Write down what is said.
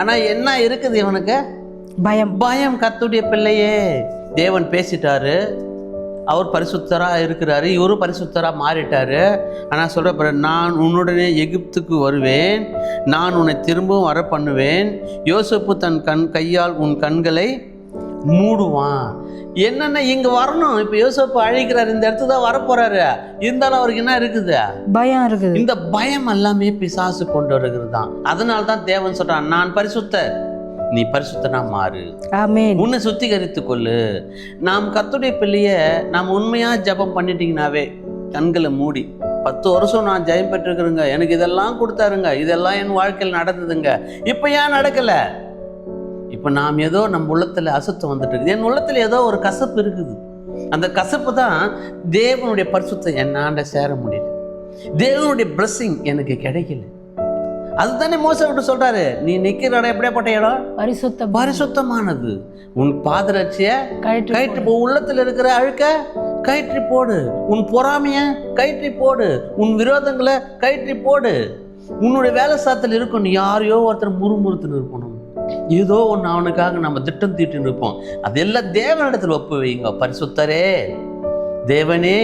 ஆனா என்ன இருக்குது இவனுக்கு? பயம். பயம். கர்த்தருடைய பிள்ளையே, தேவன் பேசிட்டாரு, அவர் பரிசுத்தரா இருக்கிறாரு, இவரும் பரிசுத்தரா மாறிட்டாரு. ஆனா சொல்ற, நான் உன்னுடனே எகிப்துக்கு வருவேன், நான் உன்னை திரும்பவும் வர பண்ணுவேன், யோசேப்பு தன் கையால் உன் கண்களை மூடுவான். என்னன்னா இங்க வரணும். இப்ப யோசேப்பு அழைக்கிறாரு, இந்த இடத்துக்கு தான் வரப்போறாரு. இருந்தாலும் அவருக்கு என்ன இருக்குது? பயம் இருக்குது. இந்த பயம் எல்லாமே பிசாசு கொண்டு வருகிறது தான். அதனால தான் தேவன் சொல்றான், நான் பரிசுத்தர், நீ பரிசுத்தனா மாறு, ஆமென். உன்னை சுத்திகரித்து கொள்ளு. நாம் கர்த்தருடைய பிள்ளைய நாம் உண்மையா ஜெபம் பண்ணிட்டீங்கன்னாவே, கண்களை மூடி 10 வருஷம் நான் ஜெயம் பெற்றிருக்கிறேங்க, எனக்கு இதெல்லாம் கொடுத்தாருங்க, இதெல்லாம் என் வாழ்க்கையில் நடந்ததுங்க, இப்போ ஏன் நடக்கல? இப்போ நாம் ஏதோ நம்ம உள்ளத்துல அசுத்தம் வந்துட்டு இருக்குது. என் உள்ளத்துல ஏதோ ஒரு கசப்பு இருக்குது. அந்த கசப்பு தான் தேவனுடைய பரிசுத்தம் என்னாண்ட சேர முடியல, தேவனுடைய பிளஸிங் எனக்கு கிடைக்கல. அதுதானே மோசே விட்டு சொல்றாரு, நீ நிக்கிற இடம் எப்படியாப்பட்ட இடம்? பரிசுத்தமானது. உன் பாதரட்சிய கயிற்று போ, உள்ளத்துல இருக்கிற அழுக்க கயிற்றி போடு, உன் பொறாமைய கயிற்றி போடு, உன் விரோதங்களை கயிற்றி போடு. உன்னுடைய வேலை சாத்தில் இருக்கும், நீ யாரையோ ஒருத்தர் முறுமுறுத்துன்னு இருக்கணும், ஏதோ ஒன்று அவனுக்காக நம்ம திட்டம் தீட்டு இருப்போம். அதெல்லாம் தேவனிடத்தில் ஒப்பு வைங்க. பரிசுத்தரே, தேவனே,